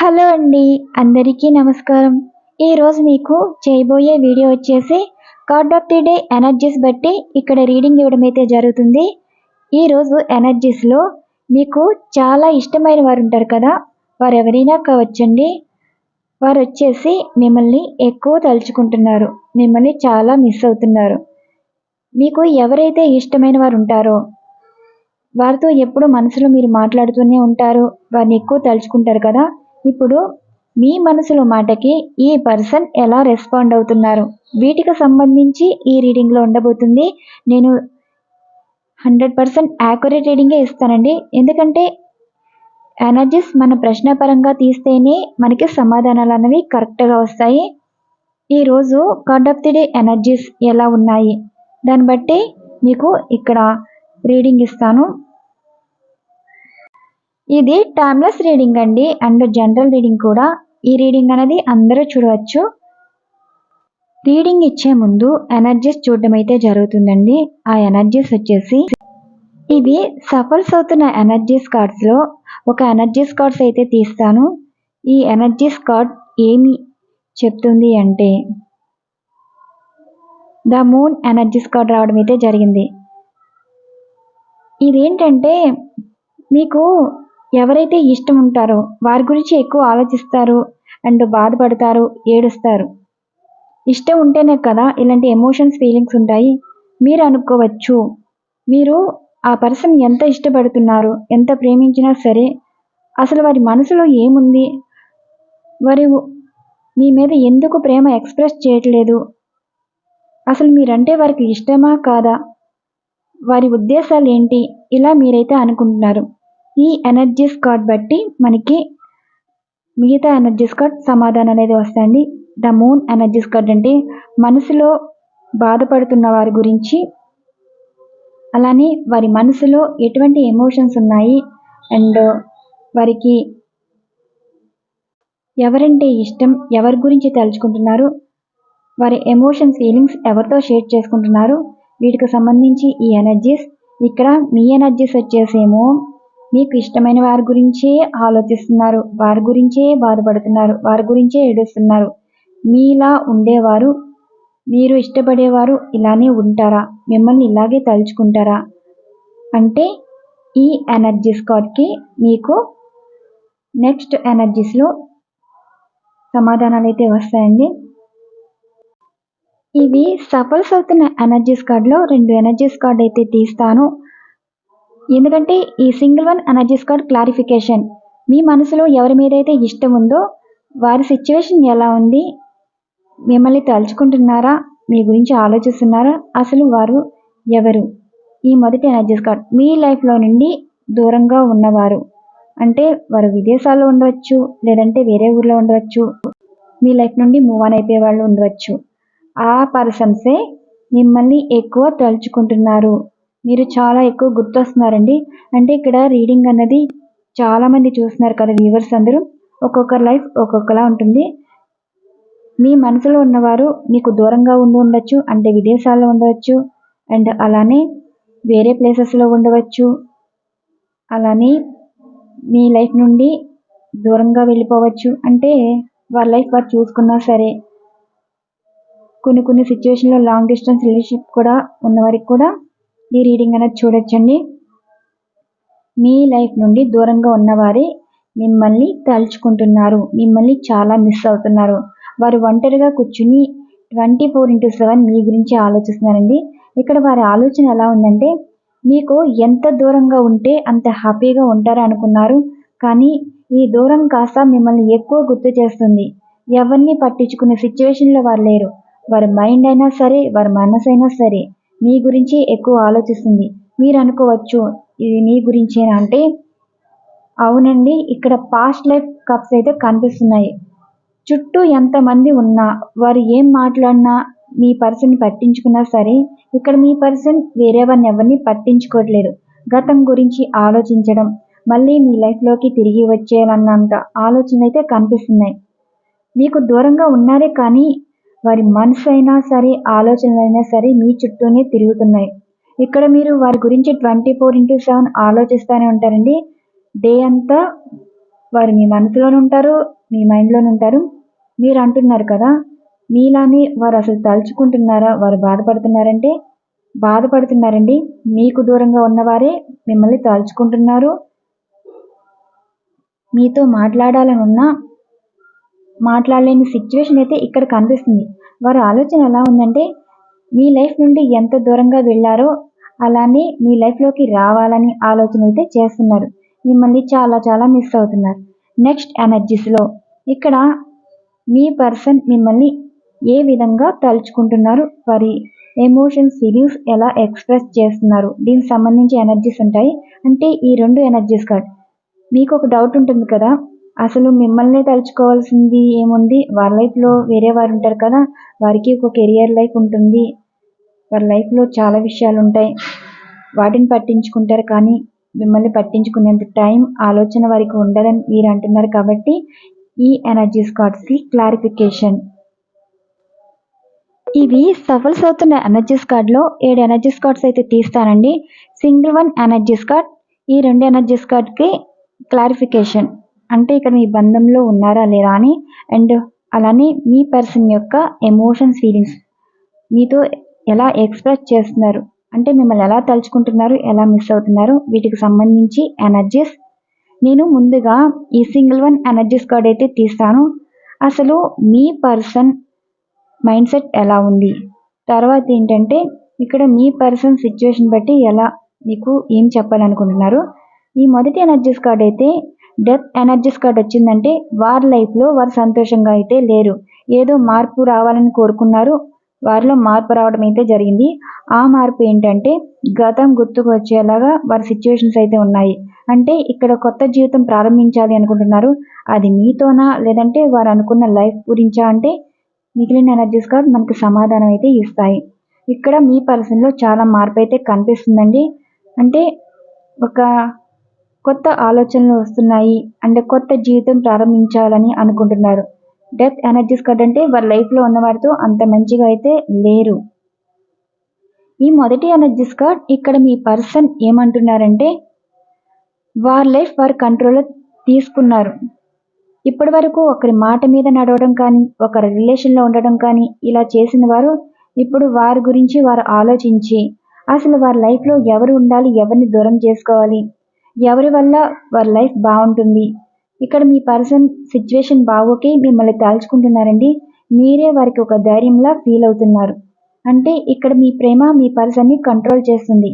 Hello అండి, అందరికీ నమస్కారం. ఈరోజు మీకు చేయబోయే వీడియో వచ్చేసి card of the day energies బట్టి ఇక్కడ రీడింగ్ ఇవ్వడం అయితే జరుగుతుంది. ఈరోజు ఎనర్జీస్లో మీకు చాలా ఇష్టమైన వారు ఉంటారు కదా, వారు ఎవరైనా కావచ్చండి. వారు వచ్చేసి మిమ్మల్ని ఎక్కువ తలుచుకుంటున్నారు, మిమ్మల్ని చాలా మిస్ అవుతున్నారు. మీకు ఎవరైతే ఇష్టమైన వారు ఉంటారో వారితో ఎప్పుడు మనసులో మీరు మాట్లాడుతూనే ఉంటారు, వారిని ఎక్కువ తలుచుకుంటారు కదా. ఇప్పుడు మీ మనసులో మాటకి ఈ పర్సన్ ఎలా రెస్పాండ్ అవుతున్నారు, వీటికి సంబంధించి ఈ రీడింగ్లో ఉండబోతుంది. నేను 100% యాక్యురేట్ రీడింగే ఇస్తానండి, ఎందుకంటే ఎనర్జీస్ మన ప్రశ్నపరంగా తీస్తేనే మనకి సమాధానాలు అనేవి కరెక్ట్గా వస్తాయి. ఈరోజు card of the day energies ఎలా ఉన్నాయి దాన్ని బట్టి మీకు ఇక్కడ రీడింగ్ ఇస్తాను. ఇది టైమ్లెస్ రీడింగ్ అండి, అండ్ జనరల్ రీడింగ్ కూడా. ఈ రీడింగ్ అనేది అందరూ చూడవచ్చు. రీడింగ్ ఇచ్చే ముందు ఎనర్జీస్ చూడడం అయితే జరుగుతుందండి. ఆ ఎనర్జీస్ వచ్చేసి ఇవి సఫల్స్ అవుతున్న ఎనర్జీస్ కార్డ్స్లో ఒక ఎనర్జీస్ కార్డ్స్ అయితే తీస్తాను. ఈ ఎనర్జీస్ కార్డ్ ఏమి చెప్తుంది అంటే ద మూన్ ఎనర్జీస్ కార్డ్ రావడం అయితే జరిగింది. ఇదేంటంటే మీకు ఎవరైతే ఇష్టం ఉంటారో వారి గురించి ఎక్కువ ఆలోచిస్తారు అండ్ బాధపడతారు, ఏడుస్తారు. ఇష్టం ఉంటేనే కదా ఇలాంటి ఎమోషన్స్, ఫీలింగ్స్ ఉంటాయి. మీరు అనుకోవచ్చు, మీరు ఆ పర్సన్ ఎంత ఇష్టపడుతున్నారు, ఎంత ప్రేమించినా సరే అసలు వారి మనసులో ఏముంది, వారి మీ మీద ఎందుకు ప్రేమ ఎక్స్ప్రెస్ చేయట్లేదు, అసలు మీరంటే వారికి ఇష్టమా కాదా, వారి ఉద్దేశాలు ఏంటి, ఇలా మీరైతే అనుకుంటున్నారు. ఈ ఎనర్జీస్ కార్డ్ బట్టి మనకి మిగతా ఎనర్జీస్ కార్డ్ సమాధానం అనేది వస్తాయండి. ద మూన్ ఎనర్జీస్ కార్డ్ అంటే మనసులో బాధపడుతున్న వారి గురించి, అలానే వారి మనసులో ఎటువంటి ఎమోషన్స్ ఉన్నాయి, అండ్ వారికి ఎవరంటే ఇష్టం, ఎవరి గురించి తలుచుకుంటున్నారు, వారి ఎమోషన్స్, ఫీలింగ్స్ ఎవరితో షేర్ చేసుకుంటున్నారు, వీటికి సంబంధించి ఈ ఎనర్జీస్. ఇక్కడ మీ ఎనర్జీస్ వచ్చేసేమో మీకు ఇష్టమైన వారి గురించే ఆలోచిస్తున్నారు, వారి గురించే బాధపడుతున్నారు, వారి గురించే ఏడుస్తున్నారు. మీలా ఉండేవారు, మీరు ఇష్టపడేవారు ఇలానే ఉంటారా, మిమ్మల్ని ఇలాగే తలుచుకుంటారా అంటే ఈ ఎనర్జీస్ కార్డ్కి మీకు నెక్స్ట్ ఎనర్జీస్లో సమాధానాలు అయితే వస్తాయండి. ఇవి సఫల్స్ అవుతున్న ఎనర్జీస్ కార్డ్లో 2 ఎనర్జీస్ కార్డ్ అయితే తీస్తాను, ఎందుకంటే ఈ single one energies card clarification. మీ మనసులో ఎవరి మీద అయితే ఇష్టం ఉందో వారి సిచ్యువేషన్ ఎలా ఉంది, మిమ్మల్ని తలుచుకుంటున్నారా, మీ గురించి ఆలోచిస్తున్నారా, అసలు వారు ఎవరు. ఈ మొదటి ఎనర్జీస్ కార్డ్ మీ లైఫ్లో నుండి దూరంగా ఉన్నవారు, అంటే వారు విదేశాల్లో ఉండవచ్చు, లేదంటే వేరే ఊర్లో ఉండవచ్చు, మీ లైఫ్ నుండి మూవ్ ఆన్ అయిపోయే వాళ్ళు ఉండవచ్చు. ఆ పర్సన్సే మిమ్మల్ని ఎక్కువ తలుచుకుంటున్నారు, మీరు చాలా ఎక్కువ గుర్తొస్తున్నారండి. అంటే ఇక్కడ రీడింగ్ అన్నది చాలామంది చూస్తున్నారు కదా వ్యూవర్స్ అందరూ, ఒక్కొక్కరి లైఫ్ ఒక్కొక్కలా ఉంటుంది. మీ మనసులో ఉన్నవారు మీకు దూరంగా ఉండవచ్చు, అంటే విదేశాల్లో ఉండవచ్చు, అండ్ అలానే వేరే ప్లేసెస్లో ఉండవచ్చు, అలానే మీ లైఫ్ నుండి దూరంగా వెళ్ళిపోవచ్చు, అంటే వారి లైఫ్ వారు చూసుకున్నా సరే. కొన్ని సిచ్యువేషన్లో లాంగ్ డిస్టెన్స్ రిలేషన్షిప్ కూడా ఉన్నవారికి కూడా ఈ రీడింగ్ అనేది చూడొచ్చండి. మీ లైఫ్ నుండి దూరంగా ఉన్నవారే మిమ్మల్ని తలుచుకుంటున్నారు, మిమ్మల్ని చాలా మిస్ అవుతున్నారు. వారు ఒంటరిగా కూర్చుని 24/7 మీ గురించి ఆలోచిస్తున్నారండి. ఇక్కడ వారి ఆలోచన ఎలా ఉందంటే మీకు ఎంత దూరంగా ఉంటే అంత హ్యాపీగా ఉంటారు అనుకున్నారు, కానీ ఈ దూరం కాస్త మిమ్మల్ని ఎక్కువ గుర్తు చేస్తుంది. ఎవరిని పట్టించుకునే సిచ్యువేషన్లో వారు లేరు. వారి మైండ్ అయినా సరే, వారి మనసు అయినా సరే మీ గురించి ఎక్కువ ఆలోచిస్తుంది. మీరు అనుకోవచ్చు, ఇది మీ గురించేనా అంటే అవునండి, ఇక్కడ పాస్ట్ లైఫ్ కప్స్ అయితే కనిపిస్తున్నాయి. చుట్టూ ఎంతమంది ఉన్నా, వారు ఏం మాట్లాడినా, మీ పర్సన్ పట్టించుకున్నా సరే ఇక్కడ మీ పర్సన్ వేరే వారిని ఎవరిని పట్టించుకోవట్లేదు. గతం గురించి ఆలోచించడం, మళ్ళీ మీ లైఫ్లోకి తిరిగి వచ్చేయాలన్నంత ఆలోచనలు అయితే కనిపిస్తున్నాయి. మీకు దూరంగా ఉన్నారే కానీ వారి మనసు అయినా సరే, ఆలోచనలైనా సరే మీ చుట్టూనే తిరుగుతున్నాయి. ఇక్కడ మీరు వారి గురించి 24/7 ఆలోచిస్తూనే ఉంటారండి. డే అంతా వారు మీ మనసులోనే ఉంటారు, మీ మైండ్లోనే ఉంటారు. మీరు అంటున్నారు కదా, మీలానే వారు అసలు తలుచుకుంటున్నారా, వారు బాధపడుతున్నారంటే బాధపడుతున్నారండి. మీకు దూరంగా ఉన్నవారే మిమ్మల్ని తలుచుకుంటున్నారు. మీతో మాట్లాడాలని ఉన్నా మాట్లాడలేని సిచ్యువేషన్ అయితే ఇక్కడ కనిపిస్తుంది. వారి ఆలోచన ఎలా ఉందంటే, మీ లైఫ్ నుండి ఎంత దూరంగా వెళ్ళారో అలానే మీ లైఫ్లోకి రావాలని ఆలోచన అయితే చేస్తున్నారు. మిమ్మల్ని చాలా చాలా మిస్ అవుతున్నారు. నెక్స్ట్ ఎనర్జీస్లో ఇక్కడ మీ పర్సన్ మిమ్మల్ని ఏ విధంగా తలుచుకుంటున్నారు, వారి ఎమోషన్స్ ఫీలింగ్స్ ఎలా ఎక్స్ప్రెస్ చేస్తున్నారు, దీనికి సంబంధించి ఎనర్జీస్ ఉంటాయి. అంటే ఈ 2 ఎనర్జీస్ కార్డ్ మీకు ఒక డౌట్ ఉంటుంది కదా, అసలు మిమ్మల్నే తలుచుకోవాల్సింది ఏముంది, వారి లైఫ్లో వేరే వారు ఉంటారు కదా, వారికి ఒక కెరియర్ లైఫ్ ఉంటుంది, వారి లైఫ్లో చాలా విషయాలు ఉంటాయి, వాటిని పట్టించుకుంటారు. కానీ మిమ్మల్ని పట్టించుకునేంత టైం ఆలోచన వారికి ఉండదని మీరు అంటున్నారు. కాబట్టి ఈ ఎనర్జీస్ కార్డ్స్కి క్లారిఫికేషన్. ఇవి సఫల్స్ అవుతున్న ఎనర్జీస్ కార్డ్లో 7 ఎనర్జీస్ కార్డ్స్ అయితే తీస్తానండి. సింగిల్ 1 ఎనర్జీస్ కార్డ్, ఈ 2 ఎనర్జీస్ కార్డ్కి క్లారిఫికేషన్. అంటే ఇక్కడ మీ బంధంలో ఉన్నారా లేదా అని, అండ్ అలానే మీ పర్సన్ యొక్క ఎమోషన్స్ ఫీలింగ్స్ మీతో ఎలా ఎక్స్ప్రెస్ చేస్తున్నారు, అంటే మిమ్మల్ని ఎలా తలుచుకుంటున్నారు, ఎలా మిస్ అవుతున్నారు, వీటికి సంబంధించి ఎనర్జీస్. నేను ముందుగా ఈ సింగిల్ 1 ఎనర్జీస్ కార్డ్ అయితే తీస్తాను. అసలు మీ పర్సన్ మైండ్ సెట్ ఎలా ఉంది, తర్వాత ఏంటంటే ఇక్కడ మీ పర్సన్ సిచ్యువేషన్ బట్టి ఎలా మీకు ఏం చెప్పాలనుకుంటున్నారు. ఈ మొదటి ఎనర్జీస్ కార్డ్ అయితే డెత్ ఎనర్జీస్ కార్డ్ వచ్చిందంటే వారి లైఫ్లో వారు సంతోషంగా అయితే లేరు, ఏదో మార్పు రావాలని కోరుకున్నారు, వారిలో మార్పు రావడం అయితే జరిగింది. ఆ మార్పు ఏంటంటే గతం గుర్తుకు వచ్చేలాగా వారి సిచ్యువేషన్స్ అయితే ఉన్నాయి. అంటే ఇక్కడ కొత్త జీవితం ప్రారంభించాలి అనుకుంటున్నారు. అది మీతోనా లేదంటే వారు అనుకున్న లైఫ్ గురించా అంటే మిగిలిన ఎనర్జీస్ కార్డ్ మనకు సమాధానం అయితే ఇస్తాయి. ఇక్కడ మీ పర్సన్లో చాలా మార్పు అయితే కనిపిస్తుందండి. అంటే ఒక కొత్త ఆలోచనలు వస్తున్నాయి, అంటే కొత్త జీవితం ప్రారంభించాలని అనుకుంటున్నారు. డెత్ ఎనర్జీస్ కార్డ్ అంటే వారి లైఫ్లో ఉన్నవారితో అంత మంచిగా అయితే లేరు. ఈ మొదటి ఎనర్జీస్ కార్డ్ ఇక్కడ మీ పర్సన్ ఏమంటున్నారంటే వారి లైఫ్ వారి కంట్రోల్లో తీసుకున్నారు. ఇప్పటి వరకు ఒకరి మాట మీద నడవడం కానీ, ఒకరి రిలేషన్లో ఉండడం కానీ ఇలా చేసిన వారు ఇప్పుడు వారి గురించి వారు ఆలోచించి అసలు వారి లైఫ్లో ఎవరు ఉండాలి, ఎవరిని దూరం చేసుకోవాలి, ఎవరి వల్ల వారి లైఫ్ బాగుంటుంది. ఇక్కడ మీ పర్సన్ సిచ్యువేషన్ బాగోకి మిమ్మల్ని తలుచుకుంటున్నారండి. మీరే వారికి ఒక ధైర్యంలా ఫీల్ అవుతున్నారు. అంటే ఇక్కడ మీ ప్రేమ మీ పర్సన్ని కంట్రోల్ చేస్తుంది.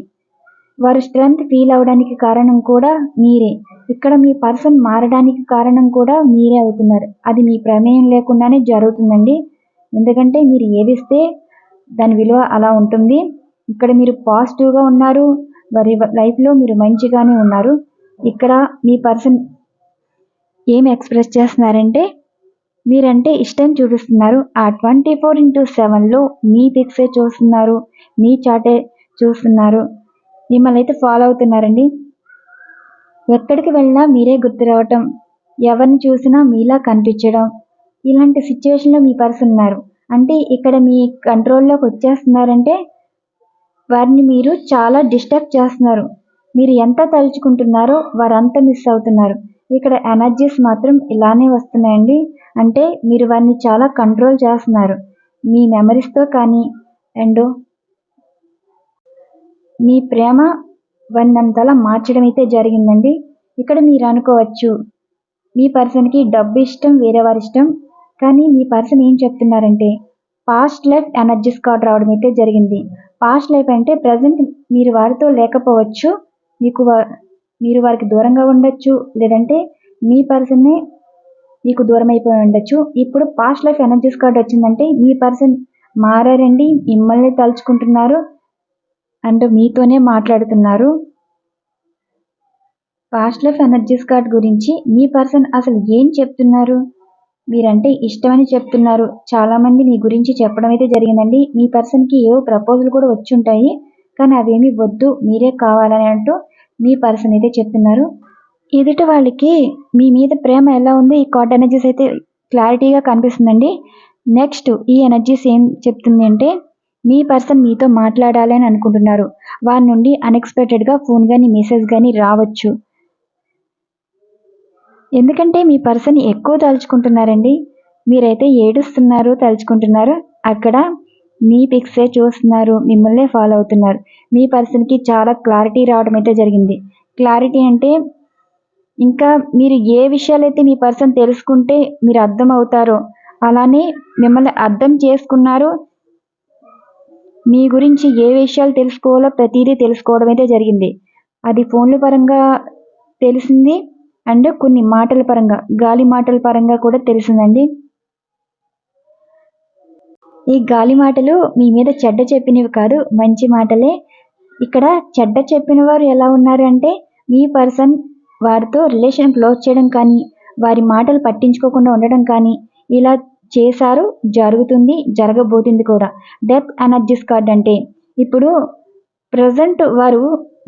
వారు స్ట్రెంగ్త్ ఫీల్ అవడానికి కారణం కూడా మీరే. ఇక్కడ మీ పర్సన్ మారడానికి కారణం కూడా మీరే అవుతున్నారు. అది మీ ప్రమేయం లేకుండానే జరుగుతుందండి. ఎందుకంటే మీరు ఏదిస్తే దాని విలువ అలా ఉంటుంది. ఇక్కడ మీరు పాజిటివ్గా ఉన్నారు, వారి లైఫ్లో మీరు మంచిగానే ఉన్నారు. ఇక్కడ మీ పర్సన్ ఏం ఎక్స్ప్రెస్ చేస్తున్నారంటే మీరంటే ఇష్టం చూపిస్తున్నారు. ఆ 24/7లో మీ పిక్సే చూస్తున్నారు, మీ చాటే చూస్తున్నారు, మిమ్మల్ని అయితే ఫాలో అవుతున్నారండి. ఎక్కడికి వెళ్ళినా మీరే గుర్తు రావటం, ఎవరిని చూసినా మీలా కనిపించడం, ఇలాంటి సిచ్యువేషన్లో మీ పర్సన్ ఉన్నారు. అంటే ఇక్కడ మీ కంట్రోల్లోకి వచ్చేస్తున్నారంటే వారిని మీరు చాలా డిస్టర్బ్ చేస్తున్నారు. మీరు ఎంత తలుచుకుంటున్నారో వారంత మిస్ అవుతున్నారు. ఇక్కడ ఎనర్జీస్ మాత్రం ఇలానే వస్తున్నాయండి. అంటే మీరు వారిని చాలా కంట్రోల్ చేస్తున్నారు మీ మెమరీస్తో కానీ, అండ్ మీ ప్రేమ వారినంతలా మార్చడం అయితే జరిగిందండి. ఇక్కడ మీరు అనుకోవచ్చు మీ పర్సన్కి డబ్బు ఇష్టం, వేరే వారి ఇష్టం. కానీ మీ పర్సన్ ఏం చెప్తున్నారంటే పాస్ట్ లైఫ్ ఎనర్జీస్ కార్డ్ రావడం అయితే జరిగింది. పాస్ట్ లైఫ్ అంటే ప్రజెంట్ మీరు వారితో లేకపోవచ్చు, మీరు వారికి దూరంగా ఉండొచ్చు, లేదంటే మీ పర్సన్నే మీకు దూరం అయిపోయి ఉండొచ్చు. ఇప్పుడు పాస్ట్ లైఫ్ ఎనర్జీస్ కార్డ్ వచ్చిందంటే మీ పర్సన్ మారారండి, మిమ్మల్ని తలుచుకుంటున్నారు అండ్ మీతోనే మాట్లాడుతున్నారు. పాస్ట్ లైఫ్ ఎనర్జీస్ కార్డ్ గురించి మీ పర్సన్ అసలు ఏం చెప్తున్నారు, మీరంటే ఇష్టమని చెప్తున్నారు. చాలామంది మీ గురించి చెప్పడం అయితే జరిగిందండి. మీ పర్సన్కి ఏవో ప్రపోజల్ కూడా వచ్చి ఉంటాయి, కానీ అవేమీ వద్దు, మీరే కావాలని అంటూ మీ పర్సన్ అయితే చెప్తున్నారు. ఎదుటి వాళ్ళకి మీ మీద ప్రేమ ఎలా ఉంది ఈ కార్డ్ ఎనర్జీస్ అయితే క్లారిటీగా కనిపిస్తుందండి. నెక్స్ట్ ఈ ఎనర్జీస్ ఏం చెప్తుంది అంటే మీ పర్సన్ మీతో మాట్లాడాలి అని అనుకుంటున్నారు. వారి నుండి అన్ఎక్స్పెక్టెడ్గా ఫోన్ కానీ మెసేజ్ కానీ రావచ్చు. ఎందుకంటే మీ పర్సన్ ఎక్కువ తలుచుకుంటున్నారండి. మీరైతే ఏడుస్తున్నారు, తలుచుకుంటున్నారు. అక్కడ మీ పిక్సే చూస్తున్నారు, మిమ్మల్నే ఫాలో అవుతున్నారు. మీ పర్సన్‌కి చాలా క్లారిటీ రావడం అయితే జరిగింది. క్లారిటీ అంటే ఇంకా మీరు ఏ విషయాలైతే మీ పర్సన్ తెలుసుకుంటే మీరు అర్థం అవుతారో, అలానే మిమ్మల్ని అర్థం చేసుకున్నారు. మీ గురించి ఏ విషయాలు తెలుసుకోవాలో ప్రతీదీ తెలుసుకోవడం అయితే జరిగింది. అది ఫోన్ల పరంగా తెలిసింది అండ్ కొన్ని మాటల పరంగా, గాలి మాటల పరంగా కూడా తెలిసిందండి. ఈ గాలి మాటలు మీ మీద చెడ్డ చెప్పినవి కాదు, మంచి మాటలే. ఇక్కడ చెడ్డ చెప్పిన వారు ఎలా ఉన్నారు అంటే, మీ పర్సన్ వారితో రిలేషన్ క్లోజ్ చేయడం కానీ, వారి మాటలు పట్టించుకోకుండా ఉండడం కానీ, ఇలా చేశారు, జరుగుతుంది, జరగబోతుంది కూడా. డెత్ ఎనర్జీస్ కార్డ్ అంటే ఇప్పుడు ప్రజెంట్ వారు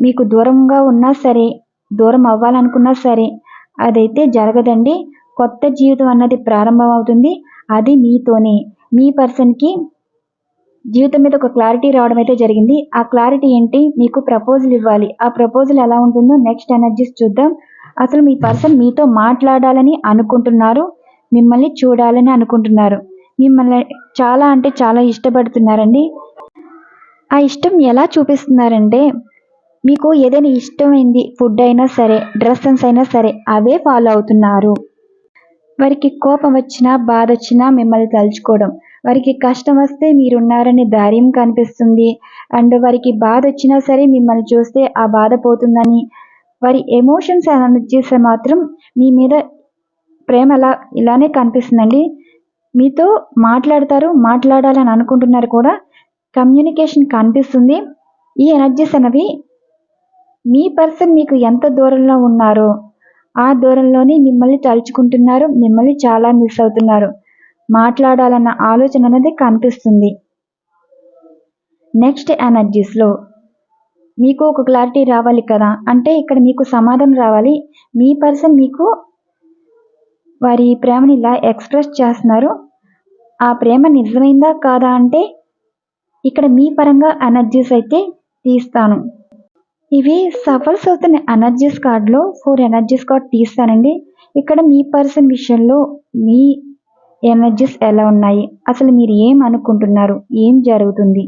మీకు దూరంగా ఉన్నా సరే, దూరం అవ్వాలనుకున్నా సరే, అదైతే జరగదండి. కొత్త జీవితం అన్నది ప్రారంభం అవుతుంది. అది మీతోనే. మీ పర్సన్‌కి జీవితం మీద ఒక క్లారిటీ రావడం అయితే జరిగింది. ఆ క్లారిటీ ఏంటి? మీకు ప్రపోజల్ ఇవ్వాలి. ఆ ప్రపోజల్ ఎలా ఉంటుందో నెక్స్ట్ ఎనర్జీస్ చూద్దాం. అసలు మీ పర్సన్ మీతో మాట్లాడాలని అనుకుంటున్నారు. మిమ్మల్ని చూడాలని అనుకుంటున్నారు. మిమ్మల్ని చాలా అంటే చాలా ఇష్టపడుతున్నారండి. ఆ ఇష్టం ఎలా చూపిస్తున్నారంటే, మీకు ఏదైనా ఇష్టమైంది ఫుడ్ అయినా సరే, డ్రెస్ సెన్స్ అయినా సరే అవే ఫాలో అవుతున్నారు. వారికి కోపం వచ్చినా, బాధ వచ్చినా మిమ్మల్ని తలుచుకోవడం. వారికి కష్టం వస్తే మీరున్నారనే ధైర్యం కనిపిస్తుంది. అండ్ వారికి బాధ వచ్చినా సరే మిమ్మల్ని చూస్తే ఆ బాధ పోతుందని, వారి ఎమోషన్స్ ఎనర్జీస్ మాత్రం మీ మీద ప్రేమ ఇలానే కనిపిస్తుందండి. మీతో మాట్లాడతారు, మాట్లాడాలని అనుకుంటున్నారు కూడా. కమ్యూనికేషన్ కనిపిస్తుంది. ఈ ఎనర్జీస్ అనేవి మీ పర్సన్ మీకు ఎంత దూరంలో ఉన్నారో ఆ దూరంలోనే మిమ్మల్ని తలుచుకుంటున్నారు, మిమ్మల్ని చాలా మిస్ అవుతున్నారు. మాట్లాడాలన్న ఆలోచన అనేది కనిపిస్తుంది. నెక్స్ట్ ఎనర్జీస్లో మీకు ఒక క్లారిటీ రావాలి కదా, అంటే ఇక్కడ మీకు సమాధానం రావాలి. మీ పర్సన్ మీకు వారి ప్రేమని ఇలా ఎక్స్ప్రెస్ చేస్తున్నారు. ఆ ప్రేమ నిజమైందా కాదా అంటే ఇక్కడ మీ పరంగా ఎనర్జీస్ అయితే తీస్తాను. ఇవి సఫల్స్ అవుతున్న ఎనర్జీస్ కార్డ్లో 4 ఎనర్జీస్ కార్డ్ తీస్తానండి. ఇక్కడ మీ పర్సన్ విషయంలో మీ ఎనర్జీస్ ఎలా ఉన్నాయి, అసలు మీరు ఏం అనుకుంటున్నారు, ఏం జరుగుతుంది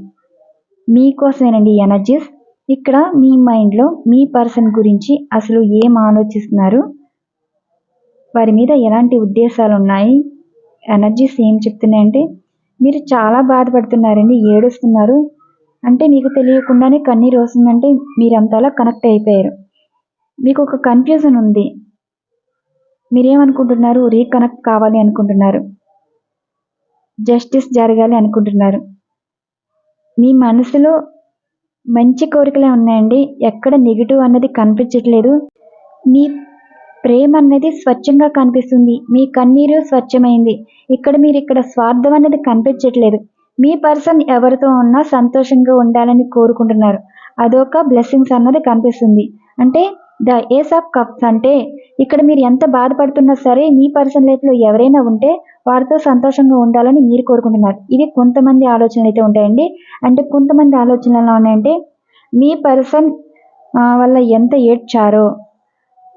మీకోసమేనండి ఈ ఎనర్జీస్. ఇక్కడ మీ మైండ్లో మీ పర్సన్ గురించి అసలు ఏం ఆలోచిస్తున్నారు, వారి మీద ఎలాంటి ఉద్దేశాలు ఉన్నాయి, ఎనర్జీస్ ఏం చెప్తున్నాయంటే మీరు చాలా బాధపడుతున్నారండి, ఏడుస్తున్నారు. అంటే మీకు తెలియకుండానే కన్నీరు వస్తుందంటే మీరంతలా కనెక్ట్ అయిపోయారు. మీకు ఒక కన్ఫ్యూజన్ ఉంది. మీరేమనుకుంటున్నారు? రీకనెక్ట్ కావాలి అనుకుంటున్నారు, జస్టిస్ జరగాలి అనుకుంటున్నారు. మీ మనసులో మంచి కోరికలే ఉన్నాయండి. ఎక్కడ నెగిటివ్ అన్నది కనిపించట్లేదు. మీ ప్రేమ అన్నది స్వచ్ఛంగా కనిపిస్తుంది. మీ కన్నీరు స్వచ్ఛమైంది. ఇక్కడ స్వార్థం అనేది కనిపించట్లేదు. మీ పర్సన్ ఎవరితో ఉన్నా సంతోషంగా ఉండాలని కోరుకుంటున్నారు. అదొక బ్లెస్సింగ్స్ అన్నది కనిపిస్తుంది. అంటే ద ఏస్ ఆఫ్ కప్స్ అంటే ఇక్కడ మీరు ఎంత బాధపడుతున్నా సరే మీ పర్సన్ లైఫ్లో ఎవరైనా ఉంటే వారితో సంతోషంగా ఉండాలని మీరు కోరుకుంటున్నారు. ఇది కొంతమంది ఆలోచనలు అయితే ఉంటాయండి. అంటే కొంతమంది ఆలోచనలు ఎలా ఉన్నాయంటే మీ పర్సన్ వల్ల ఎంత ఏడ్చారో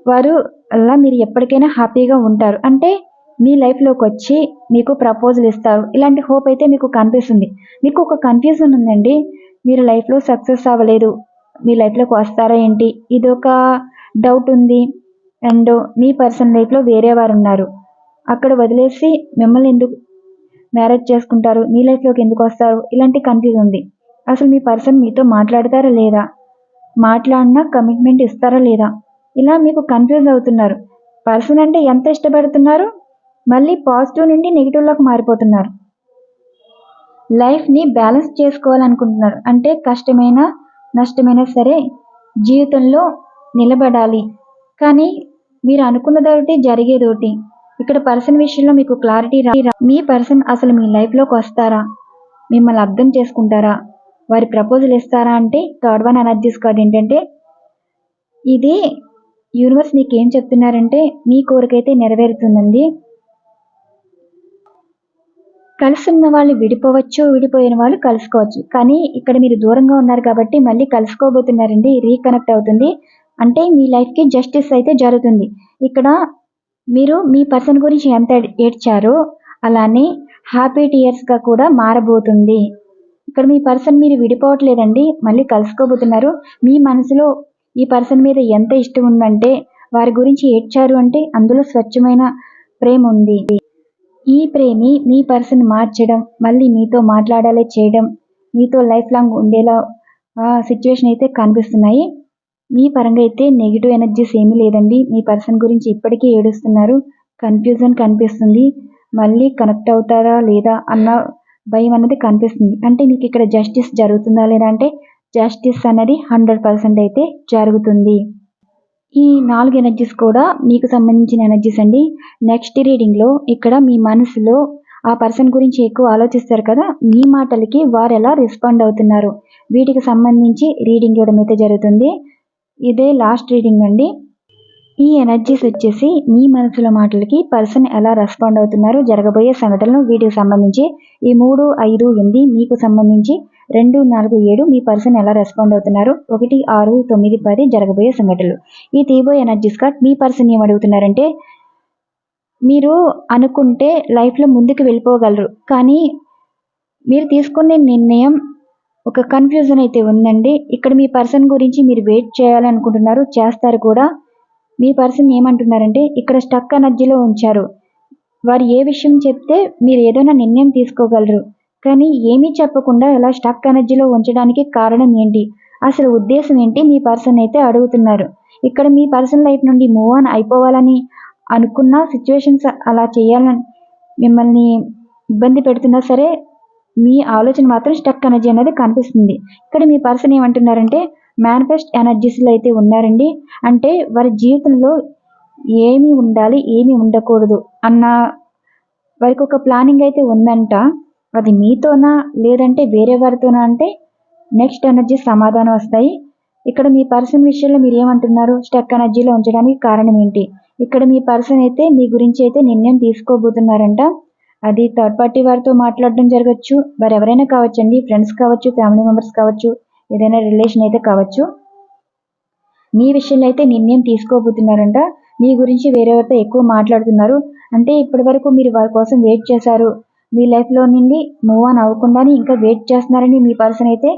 వారు అలా మీరు ఎప్పటికైనా హ్యాపీగా ఉంటారు. అంటే మీ లైఫ్లోకి వచ్చి మీకు ప్రపోజల్ ఇస్తారు. ఇలాంటి హోప్ అయితే మీకు కనిపిస్తుంది. మీకు ఒక కన్ఫ్యూజన్ ఉందండి. మీరు లైఫ్లో సక్సెస్ అవ్వలేదు, మీ లైఫ్లోకి వస్తారా ఏంటి, ఇది ఒక డౌట్ ఉంది. అండ్ మీ పర్సన్ లైఫ్లో వేరే వారు ఉన్నారు, అక్కడ వదిలేసి మిమ్మల్ని ఎందుకు మ్యారేజ్ చేసుకుంటారు, మీ లైఫ్లోకి ఎందుకు వస్తారు, ఇలాంటి కన్ఫ్యూజన్ ఉంది. అసలు మీ పర్సన్ మీతో మాట్లాడతారా లేదా, మాట్లాడినా కమిట్మెంట్ ఇస్తారా లేదా, ఇలా మీకు కన్ఫ్యూజ్ అవుతున్నారు. పర్సన్ అంటే ఎంత ఇష్టపడుతున్నారు, మళ్ళీ పాజిటివ్ నుండి నెగిటివ్లోకి మారిపోతున్నారు. లైఫ్ని బ్యాలెన్స్ చేసుకోవాలనుకుంటున్నారు. అంటే కష్టమైనా నష్టమైనా సరే జీవితంలో నిలబడాలి. కానీ మీరు అనుకున్నదొకటి జరిగేదొకటి. ఇక్కడ పర్సన్ విషయంలో మీకు క్లారిటీ మీ పర్సన్ అసలు మీ లైఫ్లోకి వస్తారా, మిమ్మల్ని అర్థం చేసుకుంటారా, వారి ప్రపోజల్ ఇస్తారా అంటే థర్డ్ వన్ ఎనర్జీస్ కార్డ్ ఏంటంటే ఇది యూనివర్స్ మీకు ఏం చెప్తున్నారంటే మీ కోరికైతే నెరవేరుతుందండి. కలిసి ఉన్న వాళ్ళు విడిపోవచ్చు, విడిపోయిన వాళ్ళు కలుసుకోవచ్చు. కానీ ఇక్కడ మీరు దూరంగా ఉన్నారు కాబట్టి మళ్ళీ కలుసుకోబోతున్నారండి. రీకనెక్ట్ అవుతుంది. అంటే మీ లైఫ్కి జస్టిస్ అయితే జరుగుతుంది. ఇక్కడ మీరు మీ పర్సన్ గురించి ఎంత ఏడ్చారో అలానే హ్యాపీ టీయర్స్గా కూడా మారబోతుంది. ఇక్కడ మీ పర్సన్ మీరు విడిపోవట్లేదండి, మళ్ళీ కలుసుకోబోతున్నారు. మీ మనసులో ఈ పర్సన్ మీద ఎంత ఇష్టం ఉందంటే వారి గురించి ఏడ్చారు అంటే అందులో స్వచ్ఛమైన ప్రేమ ఉంది. ఈ ప్రేమి మీ పర్సన్ మార్చడం, మళ్ళీ మీతో మాట్లాడాలి చేయడం, మీతో లైఫ్ లాంగ్ ఉండేలా సిచ్యువేషన్ అయితే కనిపిస్తున్నాయి. మీ పరంగా అయితే నెగిటివ్ ఎనర్జీస్ ఏమీ లేదండి. మీ పర్సన్ గురించి ఇప్పటికీ ఏడుస్తున్నారు. కన్ఫ్యూజన్ కనిపిస్తుంది. మళ్ళీ కనెక్ట్ అవుతారా లేదా అన్న భయం అనేది కనిపిస్తుంది. అంటే మీకు ఇక్కడ జస్టిస్ జరుగుతుందా లేదా అంటే జస్టిస్ అనేది 100% అయితే జరుగుతుంది. ఈ 4 ఎనర్జీస్ కూడా మీకు సంబంధించిన ఎనర్జీస్ అండి. నెక్స్ట్ రీడింగ్లో ఇక్కడ మీ మనసులో ఆ పర్సన్ గురించి ఎక్కువ ఆలోచిస్తారు కదా, మీ మాటలకి వారు ఎలా రెస్పాండ్ అవుతున్నారు, వీటికి సంబంధించి రీడింగ్ ఇవ్వడం అయితే జరుగుతుంది. ఇదే లాస్ట్ రీడింగ్ అండి. ఈ ఎనర్జీస్ వచ్చేసి మీ మనసులో మాటలకి పర్సన్ ఎలా రెస్పాండ్ అవుతున్నారు, జరగబోయే సంఘటనలు, వీటికి సంబంధించి ఈ 3, 5, 8 మీకు సంబంధించి 2, 4, 7 మీ పర్సన్ ఎలా రెస్పాండ్ అవుతున్నారు, 1, 6, 9, 10 జరగబోయే సంఘటనలు. ఈ తీబోయే ఎనర్జీస్ కార్డ్ మీ పర్సన్ ఏం అడుగుతున్నారంటే మీరు అనుకుంటే లైఫ్లో ముందుకు వెళ్ళిపోగలరు, కానీ మీరు తీసుకునే నిర్ణయం ఒక కన్ఫ్యూజన్ అయితే ఉందండి. ఇక్కడ మీ పర్సన్ గురించి మీరు వెయిట్ చేయాలనుకుంటున్నారు, చేస్తారు కూడా. మీ పర్సన్ ఏమంటున్నారంటే ఇక్కడ స్టక్ ఎనర్జీలో ఉంచారు. వారు ఏ విషయం చెప్తే మీరు ఏదైనా నిర్ణయం తీసుకోగలరు, కానీ ఏమీ చెప్పకుండా ఇలా స్టక్ ఎనర్జీలో ఉంచడానికి కారణం ఏంటి, అసలు ఉద్దేశం ఏంటి, మీ పర్సన్ అయితే అడుగుతున్నారు. ఇక్కడ మీ పర్సన్ లైఫ్ నుండి మూవ్ ఆన్ అయిపోవాలని అనుకున్న సిచ్యువేషన్స్ అలా చేయాలని మిమ్మల్ని ఇబ్బంది పెడుతున్నా సరే మీ ఆలోచన మాత్రం స్టక్ ఎనర్జీ అనేది కనిపిస్తుంది. ఇక్కడ మీ పర్సన్ ఏమంటున్నారంటే మేనిఫెస్ట్ ఎనర్జీస్లో అయితే ఉన్నారండి. అంటే వారి జీవితంలో ఏమి ఉండాలి ఏమి ఉండకూడదు అన్న వారికి ఒక ప్లానింగ్ అయితే ఉందంట. అది మీతోనా లేదంటే వేరే వారితోనా అంటే నెక్స్ట్ ఎనర్జీ సమాధానం వస్తాయి. ఇక్కడ మీ పర్సన్ విషయంలో మీరు ఏమంటున్నారు, స్టక్ ఎనర్జీలో ఉంచడానికి కారణం ఏంటి, ఇక్కడ మీ పర్సన్ అయితే మీ గురించి అయితే నిర్ణయం తీసుకోబోతున్నారంట. అది థర్డ్ పార్టీ వారితో మాట్లాడడం జరగచ్చు, వారు ఎవరైనా కావచ్చండి, ఫ్రెండ్స్ కావచ్చు, ఫ్యామిలీ మెంబర్స్ కావచ్చు, ఏదైనా రిలేషన్ అయితే కావచ్చు. మీ విషయంలో అయితే నిర్ణయం తీసుకోబోతున్నారంట. మీ గురించి వేరేవారితో ఎక్కువ మాట్లాడుతున్నారు. అంటే ఇప్పటి వరకు మీరు వారి కోసం వెయిట్ చేశారు, మీ లైఫ్లో నుండి మూవ్ ఆన్ అవ్వకుండానే ఇంకా వెయిట్ చేస్తున్నారని మీ పర్సన్ అయితే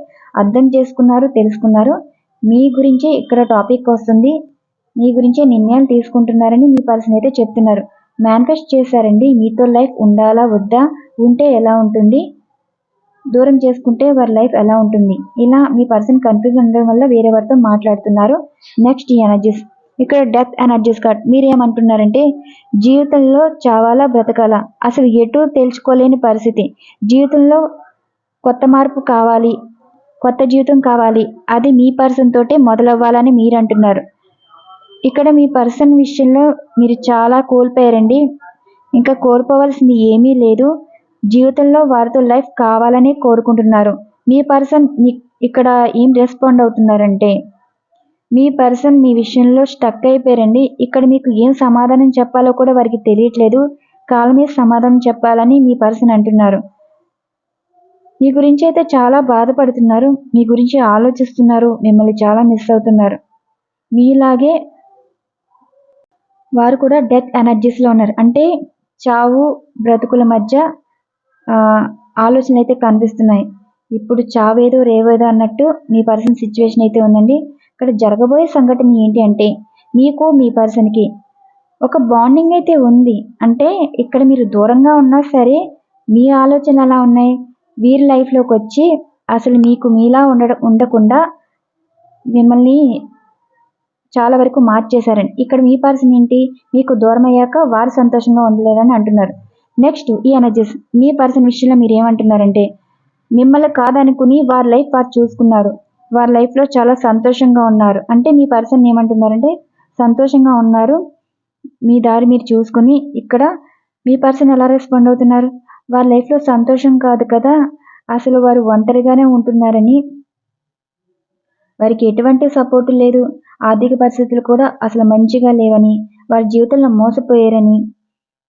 అర్థం చేసుకున్నారు, తెలుసుకున్నారు. మీ గురించే ఇక్కడ టాపిక్ వస్తుంది, మీ గురించే నిర్ణయాలు తీసుకుంటున్నారని మీ పర్సన్ అయితే చెప్తున్నారు. మేనిఫెస్ట్ చేశారండి, మీతో లైఫ్ ఉండాలా వద్దా, ఉంటే ఎలా ఉంటుంది, దూరం చేసుకుంటే వారి లైఫ్ ఎలా ఉంటుంది. ఇలా మీ పర్సన్ కన్ఫ్యూజన్ ఉండడం వల్ల వేరే వారితో మాట్లాడుతున్నారు. నెక్స్ట్ ఈ ఎనర్జీస్, ఇక్కడ డెత్ ఎనర్జీస్ కార్డ్ మీరు ఏమంటున్నారంటే జీవితంలో చావాలా బ్రతకాలా, అసలు ఎటు తెలుసుకోలేని పరిస్థితి, జీవితంలో కొత్త మార్పు కావాలి, కొత్త జీవితం కావాలి, అది మీ పర్సన్ తోటే మొదలవ్వాలని మీరు అంటున్నారు. ఇక్కడ మీ పర్సన్ విషయంలో మీరు చాలా కోల్పోయారండి, ఇంకా కోల్పోవలసింది ఏమీ లేదు. జీవితంలో వారితో లైఫ్ కావాలని కోరుకుంటున్నారు. మీ పర్సన్ ఇక్కడ ఏం రెస్పాండ్ అవుతున్నారంటే మీ పర్సన్ మీ విషయంలో స్టక్ అయిపోయారండి. ఇక్కడ మీకు ఏం సమాధానం చెప్పాలో కూడా వారికి తెలియట్లేదు, కాలమే సమాధానం చెప్పాలని మీ పర్సన్ అంటున్నారు. మీ గురించి అయితే చాలా బాధపడుతున్నారు, మీ గురించి ఆలోచిస్తున్నారు, మిమ్మల్ని చాలా మిస్ అవుతున్నారు. మీలాగే వారు కూడా డెత్ ఎనర్జీస్లో ఉన్నారు. అంటే చావు బ్రతుకుల మధ్య ఆలోచనలు అయితే కనిపిస్తున్నాయి. ఇప్పుడు చావేదో రేవేదో అన్నట్టు మీ పర్సన్ సిచ్యువేషన్ అయితే ఉందండి. ఇక్కడ జరగబోయే సంఘటన ఏంటి అంటే మీకు మీ పర్సన్కి ఒక బాండింగ్ అయితే ఉంది. అంటే ఇక్కడ మీరు దూరంగా ఉన్నా సరే మీ ఆలోచనలు ఎలా ఉన్నాయి, వీరి లైఫ్లోకి వచ్చి అసలు మీకు మీలా ఉండకుండా మిమ్మల్ని చాలా వరకు మార్చేశారని. ఇక్కడ మీ పర్సన్ ఏంటి, మీకు దూరం అయ్యాక వారు సంతోషంగా ఉండలేరని అంటున్నారు. నెక్స్ట్ ఈ ఎనర్జీస్ మీ పర్సన్ విషయంలో మీరు ఏమంటున్నారంటే మిమ్మల్ని కాదనుకుని వారి లైఫ్ వారు చూసుకున్నారు, వారి లైఫ్లో చాలా సంతోషంగా ఉన్నారు. అంటే మీ పర్సన్ ఏమంటున్నారంటే సంతోషంగా ఉన్నారు, మీ దారి మీరు చూసుకుని. ఇక్కడ మీ పర్సన్ ఎలా రెస్పాండ్ అవుతున్నారు, వారి లైఫ్లో సంతోషం కాదు కదా, అసలు వారు ఒంటరిగానే ఉంటున్నారని, వారికి ఎటువంటి సపోర్టు లేదు, ఆర్థిక పరిస్థితులు కూడా అసలు మంచిగా లేవని, వారి జీవితంలో మోసపోయారని,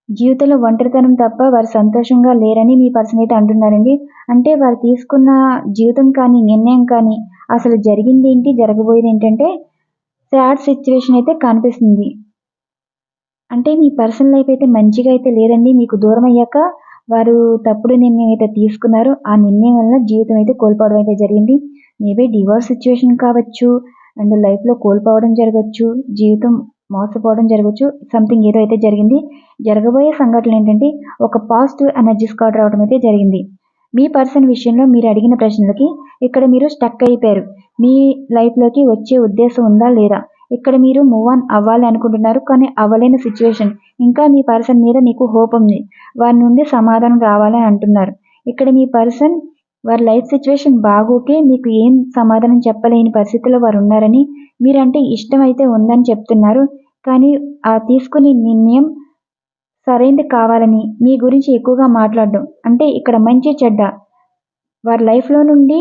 జీవితంలో ఒంటరితనం తప్ప వారు సంతోషంగా లేరని మీ పర్సన్ అయితే అంటున్నారండి. అంటే వారు తీసుకున్న జీవితం కానీ నిర్ణయం కానీ అసలు జరిగింది ఏంటి, జరగబోయేది ఏంటంటే సాడ్ సిచ్యువేషన్ అయితే కనిపిస్తుంది. అంటే మీ పర్సనల్ లైఫ్ అయితే మంచిగా అయితే లేదండి. మీకు దూరం అయ్యాక వారు తప్పుడు నిర్ణయం అయితే తీసుకున్నారు. ఆ నిర్ణయం వల్ల జీవితం అయితే కోల్పోవడం అయితే జరిగింది. మేబీ డివోర్స్ సిట్యుయేషన్ కావచ్చు అండ్ లైఫ్‌లో కోల్పోవడం జరగొచ్చు. జీవితం మోసపోవడం జరగొచ్చు. సంథింగ్ ఏదో అయితే జరిగింది. జరగబోయే సంఘటనలేంటంటే ఒక పాజిటివ్ ఎనర్జీస్ కార్డ్ రావడం అయితే జరిగింది. మీ పర్సన్ విషయంలో మీరు అడిగిన ప్రశ్నలకి ఇక్కడ మీరు స్టక్ అయిపోయారు. మీ లైఫ్‌లోకి వచ్చే ఉద్దేశం ఉందా? లేదా? ఇక్కడ మీరు మూవ్ ఆన్ అవ్వాలి అనుకుంటున్నారు. కానీ అవ్వలేని సిచ్యువేషన్. ఇంకా మీ పర్సన్ మీద మీకు హోప్ ఉంది. వారి నుండి సమాధానం రావాలని అంటున్నారు. ఇక్కడ మీ పర్సన్ వారి లైఫ్ సిచ్యువేషన్ బాగోకే మీకు ఏం సమాధానం చెప్పలేని పరిస్థితిలో వారు ఉన్నారని, మీరంటే ఇష్టం అయితే ఉందని చెప్తున్నారు. కానీ ఆ తీసుకునే నిర్ణయం సరైనది కావాలని మీ గురించి ఎక్కువగా మాట్లాడడం. అంటే ఇక్కడ మంచి చెడ్డ వారి లైఫ్‌లో నుండి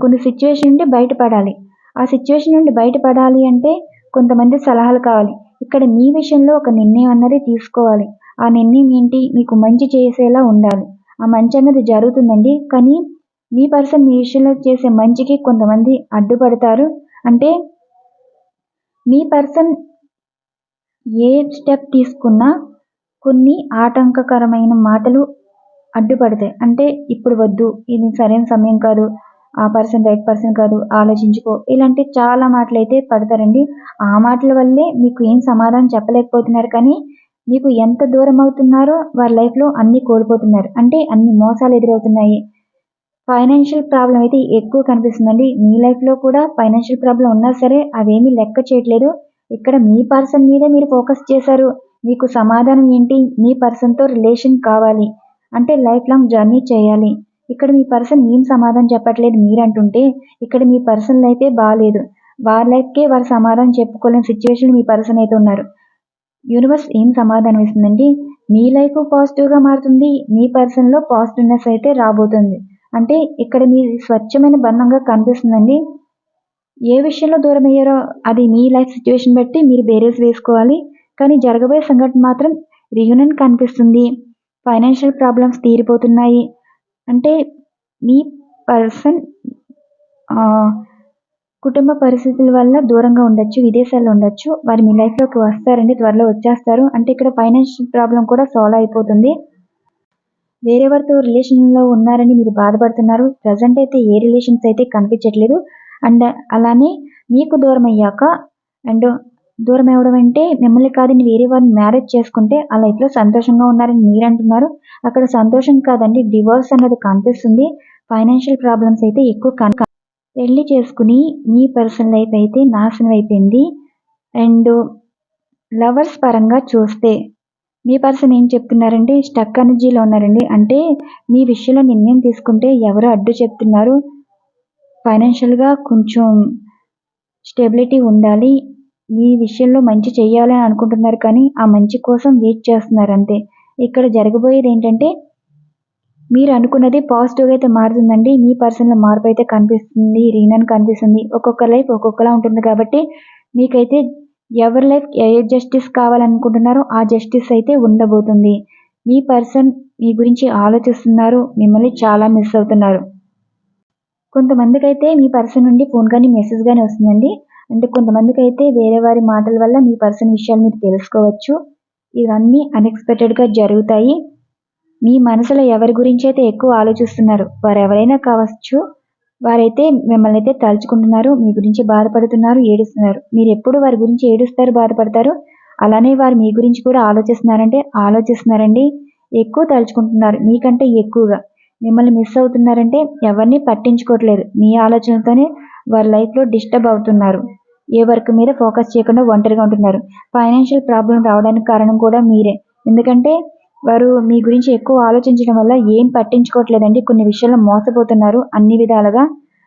కొన్ని సిచ్యువేషన్ నుండి బయటపడాలి. ఆ సిచ్యువేషన్ నుండి బయటపడాలి అంటే కొంతమంది సలహాలు కావాలి. ఇక్కడ మీ విషయంలో ఒక నిర్ణయం అన్నది తీసుకోవాలి. ఆ నిర్ణయం ఏంటి? మీకు మంచి చేసేలా ఉండాలి. ఆ మంచి అన్నది జరుగుతుందండి. కానీ మీ పర్సన్ మీ విషయంలో చేసే మంచికి కొంతమంది అడ్డుపడతారు. అంటే మీ పర్సన్ ఏ స్టెప్ తీసుకున్నా కొన్ని ఆటంకకరమైన మాటలు అడ్డుపడతాయి. అంటే ఇప్పుడు వద్దు, ఇది సరైన సమయం కాదు, ఆ పర్సన్ రైట్ పర్సన్ కాదు, ఆలోచించుకో, ఇలాంటి చాలా మాటలైతే పడతారండి. ఆ మాటల వల్లే మీకు ఏం సమాధానం చెప్పలేకపోతున్నారు. కానీ మీకు ఎంత దూరం అవుతున్నారో వారి లైఫ్‌లో అన్నీ కోల్పోతున్నారు. అంటే అన్ని మోసాలు ఎదురవుతున్నాయి. ఫైనాన్షియల్ ప్రాబ్లమ్ అయితే ఎక్కువ కనిపిస్తుందండి. మీ లైఫ్‌లో కూడా ఫైనాన్షియల్ ప్రాబ్లమ్ ఉన్నా సరే అవేమీ లెక్క చేయట్లేదు. ఇక్కడ మీ పర్సన్ మీదే మీరు ఫోకస్ చేశారు. మీకు సమాధానం ఏంటి? మీ పర్సన్‌తో రిలేషన్ కావాలి. అంటే లైఫ్ లాంగ్ జర్నీ చేయాలి. ఇక్కడ మీ పర్సన్ ఏం సమాధానం చెప్పట్లేదు మీరంటుంటే, ఇక్కడ మీ పర్సన్ లైఫే బాలేదు. వారి లైఫ్‌కే వారు సమాధానం చెప్పుకోలేని సిచ్యువేషన్‌లో మీ పర్సన్ అయితే ఉన్నారు. యూనివర్స్ ఏం సమాధానం ఇస్తుందండి? మీ లైఫ్ పాజిటివ్‌గా మారుతుంది. మీ పర్సన్‌లో పాజిటివ్‌నెస్ అయితే రాబోతుంది. అంటే ఇక్కడ మీ స్వచ్ఛమైన బంధంగా కనిపిస్తుందండి. ఏ విషయంలో దూరమయ్యారో అది మీ లైఫ్ సిచ్యువేషన్ బట్టి మీరు బేరేజ్ వేసుకోవాలి. కానీ జరగబోయే సంఘటన మాత్రం రీయూనియన్ కనిపిస్తుంది. ఫైనాన్షియల్ ప్రాబ్లమ్స్ తీరిపోతున్నాయి. అంటే మీ పర్సన్ కుటుంబ పరిస్థితుల వల్ల దూరంగా ఉండొచ్చు. విదేశాల్లో ఉండొచ్చు. వారు మీ లైఫ్‌లోకి వస్తారండి. త్వరలో వచ్చేస్తారు. అంటే ఇక్కడ ఫైనాన్షియల్ ప్రాబ్లమ్ కూడా సాల్వ్ అయిపోతుంది. వేరెవరితో రిలేషన్‌లో ఉన్నారని మీరు బాధపడుతున్నారు. ప్రెజెంట్ అయితే ఏ రిలేషన్స్ అయితే కనిపించట్లేదు. అండ్ అలానే మీకు దూరమయ్యాక అండ్ దూరమవ్వడం అంటే మిమ్మల్ని కాదని వేరే వారిని మ్యారేజ్ చేసుకుంటే ఆ లైఫ్‌లో సంతోషంగా ఉన్నారని మీరంటున్నారు. అక్కడ సంతోషం కాదండి, డివోర్స్ అన్నది కనిపిస్తుంది. ఫైనాన్షియల్ ప్రాబ్లమ్స్ అయితే ఎక్కువ పెళ్లి చేసుకుని మీ పర్సనల్ లైఫ్ అయితే నాశనం అయిపోయింది. అండ్ లవర్స్ పరంగా చూస్తే మీ పర్సన్ ఏం చెప్తున్నారంటే స్టక్ ఎనర్జీలో ఉన్నారండి. అంటే మీ విషయంలో నిర్ణయం తీసుకుంటే ఎవరు అడ్డు చెప్తున్నారు. ఫైనాన్షియల్‌గా కొంచెం స్టెబిలిటీ ఉండాలి. మీ విషయంలో మంచి చేయాలని అనుకుంటున్నారు. కానీ ఆ మంచి కోసం వెయిట్ చేస్తున్నారు అంతే. ఇక్కడ జరగబోయేది ఏంటంటే మీరు అనుకున్నది పాజిటివ్‌గా అయితే మారుతుందండి. మీ పర్సన్‌లో మార్పు అయితే కనిపిస్తుంది. రీయూనియన్ కనిపిస్తుంది. ఒక్కొక్క లైఫ్ ఒక్కొక్కలా ఉంటుంది కాబట్టి మీకైతే ఎవరి లైఫ్ ఏ జస్టిస్ కావాలనుకుంటున్నారో ఆ జస్టిస్ అయితే ఉండబోతుంది. మీ పర్సన్ మీ గురించి ఆలోచిస్తున్నారు. మిమ్మల్ని చాలా మిస్ అవుతున్నారు. కొంతమందికైతే మీ పర్సన్ నుండి ఫోన్ గానీ, మెసేజ్ గానీ వస్తుందండి. అంటే కొంతమందికైతే వేరే వారి మాటల వల్ల మీ పర్సన్ విషయాలు మీరు తెలుసుకోవచ్చు. ఇవన్నీ అన్‌ఎక్స్‌పెక్టెడ్‌గా జరుగుతాయి. మీ మనసులో ఎవరి గురించైతే ఎక్కువ ఆలోచిస్తున్నారో వారెవరైనా కావచ్చు. వారైతే మిమ్మల్నైతే తలుచుకుంటున్నారు. మీ గురించి బాధపడుతున్నారు, ఏడుస్తున్నారు. మీరెప్పుడు వారి గురించి ఏడుస్తారు, బాధపడతారు. అలానే వారు మీ గురించి కూడా ఆలోచిస్తున్నారండి. ఎక్కువ తలుచుకుంటున్నారు మీకంటే ఎక్కువగా. మిమ్మల్ని మిస్ అవుతున్నారంటే ఎవరిని పట్టించుకోవట్లేదు. మీ ఆలోచనలతోనే వారి లైఫ్‌లో డిస్టర్బ్ అవుతున్నారు. ఏ వర్క్ మీద ఫోకస్ చేయకుండా ఒంటరిగా ఉంటున్నారు. ఫైనాన్షియల్ ప్రాబ్లమ్ రావడానికి కారణం కూడా మీరే. ఎందుకంటే వారు మీ గురించి ఎక్కువ ఆలోచించడం వల్ల ఏం పట్టించుకోవట్లేదండి. కొన్ని విషయాల్లో మోసపోతున్నారు అన్ని విధాలుగా.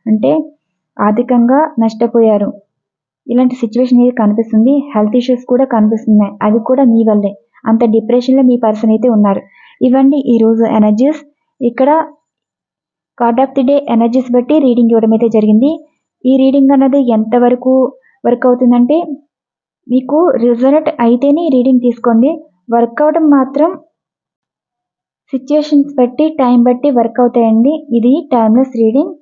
అంటే ఆర్థికంగా నష్టపోయారు. ఇలాంటి సిచ్యువేషన్ అనేది కనిపిస్తుంది. హెల్త్ ఇష్యూస్ కూడా కనిపిస్తున్నాయి. అవి కూడా మీ వల్లే. అంత డిప్రెషన్‌లో మీ పర్సన్ అయితే ఉన్నారు. ఇవండి ఈరోజు ఎనర్జీస్. ఇక్కడ card of the day energies బట్టి రీడింగ్ ఇవ్వడం అయితే జరిగింది. ఈ రీడింగ్ అన్నది ఎంతవరకు వర్క్ అవుతుందంటే మీకు రిజల్ట్ అయితేనే రీడింగ్ తీసుకోండి. వర్క్ అవ్వడం మాత్రం సిచ్యుయేషన్స్ బట్టి, టైం బట్టి వర్క్ అవుతాయండి. ఇది టైమ్‌లెస్ రీడింగ్.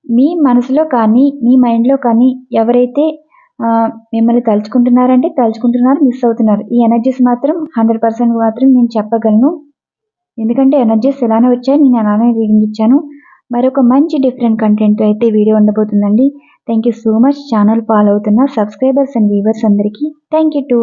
మీ మనసులో కానీ, మీ మైండ్‌లో కానీ ఎవరైతే మిమ్మల్ని తలుచుకుంటున్నారంటే తలుచుకుంటున్నారు, మిస్ అవుతున్నారు. ఈ ఎనర్జీస్ మాత్రం 100% మాత్రం నేను చెప్పగలను. ఎందుకంటే ఎనర్జీస్ ఇలానే వచ్చాయి, నేను అలానే రీడింగ్ ఇచ్చాను. మరొక మంచి డిఫరెంట్ కంటెంట్తో అయితే వీడియో ఉండబోతుందండి. Thank you so much channel follow అవుతున్న సబ్స్క్రైబర్స్ అండ్ వ్యూవర్స్ అందరికీ. Thank you to